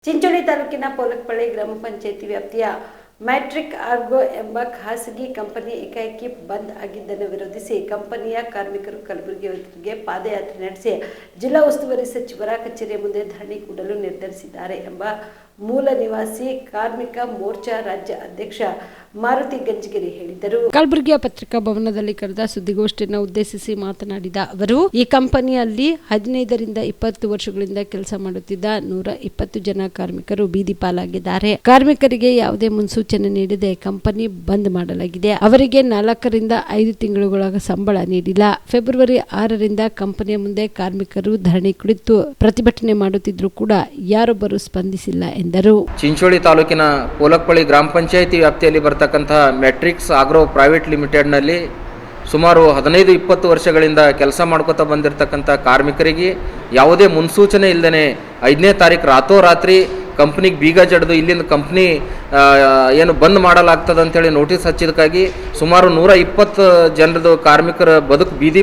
ಚಿಂಚೋಳಿ ತಾಲೂಕಿನ ಪೋಲಕಪಳ್ಳಿ ಗ್ರಾಮ ಪಂಚಾಯಿತಿ ವ್ಯಾಪ್ತಿಯ ಮ್ಯಾಟ್ರಿಕ್ ಆರ್ಗೋ ಎಂಬ ಖಾಸಗಿ ಕಂಪನಿ ಏಕಾಏಕಿ ಬಂದ್ ಆಗಿದ್ದನ್ನು ವಿರೋಧಿಸಿ ಕಂಪನಿಯ ಕಾರ್ಮಿಕರು ಕಲಬುರಗಿಗೆ ಪಾದಯಾತ್ರೆ ನಡೆಸಿ ಜಿಲ್ಲಾ ಉಸ್ತುವಾರಿ ಸಚಿವರ ಕಚೇರಿಯ ಮುಂದೆ ಧರಣಿ ಕೂಡಲು ನಿರ್ಧರಿಸಿದ್ದಾರೆ ಎಂಬ ಮೂಲ ನಿವಾಸಿ ಕಾರ್ಮಿಕ ಮೋರ್ಚಾ ರಾಜ್ಯ ಅಧ್ಯಕ್ಷ ಮಾರುತಿ ಗಂಜಗಿರಿ ಹೇಳಿದರು. ಕಲಬುರಗಿಯ ಪತ್ರಿಕಾ ಭವನದಲ್ಲಿ ಕರೆದ ಸುದ್ದಿಗೋಷ್ಠಿಯನ್ನು ಉದ್ದೇಶಿಸಿ ಮಾತನಾಡಿದ ಅವರು, ಈ ಕಂಪನಿಯಲ್ಲಿ 15 ರಿಂದ 20 ವರ್ಷಗಳಿಂದ ಕೆಲಸ ಮಾಡುತ್ತಿದ್ದ 120 ಜನ ಕಾರ್ಮಿಕರು ಬೀದಿ ಪಾಲಾಗಿದ್ದಾರೆ. ಕಾರ್ಮಿಕರಿಗೆ ಯಾವುದೇ ಮುನ್ಸೂಚನೆ ನೀಡದೆ ಕಂಪನಿ ಬಂದ್ ಮಾಡಲಾಗಿದೆ. ಅವರಿಗೆ 4 ರಿಂದ 5 ತಿಂಗಳುಗಳ ಸಂಬಳ ನೀಡಿಲ್ಲ. ಫೆಬ್ರವರಿ 6 ರಿಂದ ಕಂಪನಿಯ ಮುಂದೆ ಕಾರ್ಮಿಕರು ಧರಣಿ ಕುಳಿತು ಪ್ರತಿಭಟನೆ ಮಾಡುತ್ತಿದ್ದರೂ ಕೂಡ ಯಾರೊಬ್ಬರು ಸ್ಪಂದಿಸಿಲ್ಲ ಎಂದರು. ಚಿಂಚೋಳಿ ತಾಲೂಕಿನ ಪೋಲಕಪಳ್ಳಿ ಗ್ರಾಮ ಪಂಚಾಯಿತಿ ವ್ಯಾಪ್ತಿಯಲ್ಲಿ ಬರತಕ್ಕಂತಹ ಮ್ಯಾಟ್ರಿಕ್ಸ್ ಆಗ್ರೋ ಪ್ರೈವೇಟ್ ಲಿಮಿಟೆಡ್ನಲ್ಲಿ ಸುಮಾರು 15-20 ವರ್ಷಗಳಿಂದ ಕೆಲಸ ಮಾಡ್ಕೋತಾ ಬಂದಿರತಕ್ಕಂಥ ಕಾರ್ಮಿಕರಿಗೆ ಯಾವುದೇ ಮುನ್ಸೂಚನೆ ಇಲ್ಲದೇ 5ನೇ ತಾರೀಕು ರಾತ್ರೋರಾತ್ರಿ ಕಂಪ್ನಿಗೆ ಬೀಗ ಜಡಿದು ಇಲ್ಲಿಂದ ಕಂಪ್ನಿ ಏನು ಬಂದ್ ಮಾಡಲಾಗ್ತದೆ ಅಂತೇಳಿ ನೋಟಿಸ್ ಹಚ್ಚಿದಕ್ಕಾಗಿ ಸುಮಾರು 120 ಜನರದು ಕಾರ್ಮಿಕರ ಬದುಕು ಬೀದಿ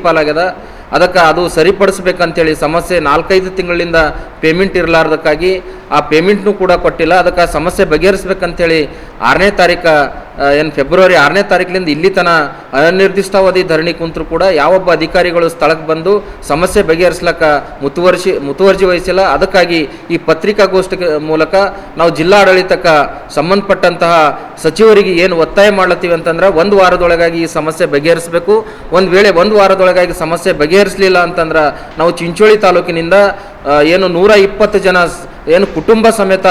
ಪಾಲಾಗ್ಯದ. ಅದಕ್ಕೆ ಅದು ಸರಿಪಡಿಸ್ಬೇಕಂತೇಳಿ ಸಮಸ್ಯೆ 4-5 ತಿಂಗಳಿಂದ ಪೇಮೆಂಟ್ ಇರಲಾರ್ದಕ್ಕಾಗಿ ಆ ಪೇಮೆಂಟ್ನೂ ಕೂಡ ಕೊಟ್ಟಿಲ್ಲ. ಅದಕ್ಕೆ ಸಮಸ್ಯೆ ಬಗೆಹರಿಸ್ಬೇಕಂತೇಳಿ 6ನೇ ತಾರೀಕು ಫೆಬ್ರವರಿ 6ನೇ ತಾರೀಕಿನಿಂದ ಇಲ್ಲಿ ತನ ಅನಿರ್ದಿಷ್ಟಾವಧಿ ಧರಣಿ ಕುಂತರೂ ಕೂಡ ಯಾವೊಬ್ಬ ಅಧಿಕಾರಿಗಳು ಸ್ಥಳಕ್ಕೆ ಬಂದು ಸಮಸ್ಯೆ ಬಗೆಹರಿಸ್ಲಕ್ಕ ಮುತುವರ್ಜಿ ವಹಿಸಿಲ್ಲ. ಅದಕ್ಕಾಗಿ ಈ ಪತ್ರಿಕಾಗೋಷ್ಠಿ ಮೂಲಕ ನಾವು ಜಿಲ್ಲಾಡಳಿತಕ್ಕೆ ಸಂಬಂಧಪಟ್ಟಂತಹ ಸಚಿವರಿಗೆ ಏನು ಒತ್ತಾಯ ಮಾಡ್ಲತ್ತೀವಿ ಅಂತಂದ್ರೆ 1 ವಾರದೊಳಗಾಗಿ ಈ ಸಮಸ್ಯೆ ಬಗೆಹರಿಸಬೇಕು. ಒಂದು ವೇಳೆ 1 ವಾರದೊಳಗಾಗಿ ಸಮಸ್ಯೆ ಬಗೆಹರಿಸಲಿಲ್ಲ ಅಂತಂದ್ರೆ ನಾವು ಚಿಂಚೋಳಿ ತಾಲೂಕಿನಿಂದ 120 ಜನ ಕುಟುಂಬ ಸಮೇತ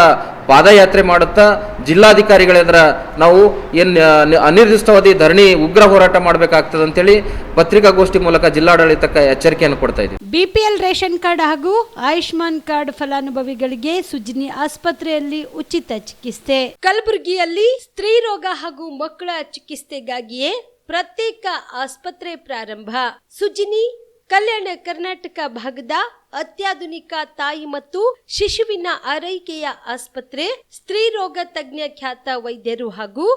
ಪಾದಯಾತ್ರೆ ಮಾಡುತ್ತಾ ಜಿಲ್ಲಾಧಿಕಾರಿಗಳೆದ್ರ ನಾವು ಅನಿರ್ದಿಷ್ಟಾವಧಿ ಧರಣಿ ಉಗ್ರ ಹೋರಾಟ ಮಾಡಬೇಕಾಗ್ತದೆ ಅಂತೇಳಿ ಪತ್ರಿಕಾಗೋಷ್ಠಿ ಮೂಲಕ ಜಿಲ್ಲಾಡಳಿತಕ್ಕೆ ಎಚ್ಚರಿಕೆಯನ್ನು ಕೊಡ್ತಾ ಇದ್ದೀವಿ. ಬಿಪಿಎಲ್ ರೇಷನ್ ಕಾರ್ಡ್ ಹಾಗೂ ಆಯುಷ್ಮಾನ್ ಕಾರ್ಡ್ ಫಲಾನುಭವಿಗಳಿಗೆ ಸುಜಿನಿ ಆಸ್ಪತ್ರೆಯಲ್ಲಿ ಉಚಿತ ಚಿಕಿತ್ಸೆ. ಕಲಬುರಗಿಯಲ್ಲಿ ಸ್ತ್ರೀ ರೋಗ ಹಾಗೂ ಮಕ್ಕಳ ಚಿಕಿತ್ಸೆಗಾಗಿಯೇ ಪ್ರತ್ಯೇಕ ಆಸ್ಪತ್ರೆ ಪ್ರಾರಂಭ. ಸುಜಿನಿ ಕಲ್ಯಾಣ ಕರ್ನಾಟಕ ಭಾಗದ ಅತ್ಯಾಧುನಿಕ ತಾಯಿ ಮತ್ತು ಶಿಶುವಿನ ಆರೈಕೆಯ ಆಸ್ಪತ್ರೆ. ಸ್ತ್ರೀ ರೋಗ ತಜ್ಞ ಖ್ಯಾತ ವೈದ್ಯರು ಹಾಗೂ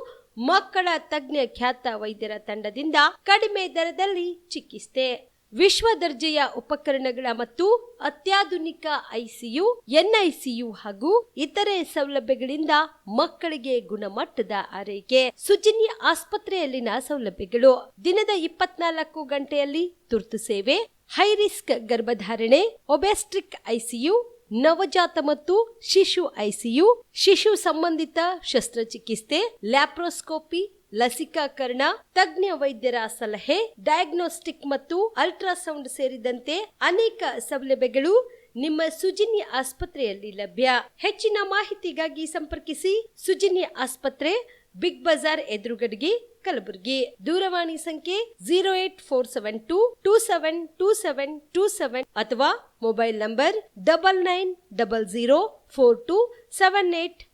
ಮಕ್ಕಳ ತಜ್ಞ ಖ್ಯಾತ ವೈದ್ಯರ ತಂಡದಿಂದ ಕಡಿಮೆ ದರದಲ್ಲಿ ಚಿಕಿತ್ಸೆ, ವಿಶ್ವ ದರ್ಜೆಯ ಉಪಕರಣಗಳ ಮತ್ತು ಅತ್ಯಾಧುನಿಕ ಐಸಿಯು, ಎನ್ಐಸಿಯು ಹಾಗೂ ಇತರೆ ಸೌಲಭ್ಯಗಳಿಂದ ಮಕ್ಕಳಿಗೆ ಗುಣಮಟ್ಟದ ಆರೈಕೆ. ಸುಜಿನಿ ಆಸ್ಪತ್ರೆಯಲ್ಲಿನ ಸೌಲಭ್ಯಗಳು: ದಿನದ 24 ಗಂಟೆಯಲ್ಲಿ ತುರ್ತು ಸೇವೆ, ಹೈ ರಿಸ್ಕ್ ಗರ್ಭಧಾರಣೆ, ಒಬೆಸ್ಟ್ರಿಕ್ ಐಸಿಯು, ನವಜಾತ ಮತ್ತು ಶಿಶು ಐಸಿಯು, ಶಿಶು ಸಂಬಂಧಿತ ಶಸ್ತ್ರಚಿಕಿತ್ಸೆ, ಲ್ಯಾಪ್ರೋಸ್ಕೋಪಿ, ಲಸಿಕಾಕರಣ, ತಜ್ಞ ವೈದ್ಯರ ಸಲಹೆ, ಡಯಾಗ್ನೋಸ್ಟಿಕ್ ಮತ್ತು ಅಲ್ಟ್ರಾಸೌಂಡ್ ಸೇರಿದಂತೆ ಅನೇಕ ಸೌಲಭ್ಯಗಳು ನಿಮ್ಮ ಸುಜಿನಿ ಆಸ್ಪತ್ರೆಯಲ್ಲಿ ಲಭ್ಯ. ಹೆಚ್ಚಿನ ಮಾಹಿತಿಗಾಗಿ ಸಂಪರ್ಕಿಸಿ ಸುಜಿನಿ ಆಸ್ಪತ್ರೆ, ಬಿಗ್ ಬಜಾರ್ ಎದುರುಗಡೆಗೆ, ಕಲಬುರಗಿ. ದೂರವಾಣಿ ಸಂಖ್ಯೆ 08472 272727 ಅಥವಾ ಮೊಬೈಲ್ ನಂಬರ್ 9900427814.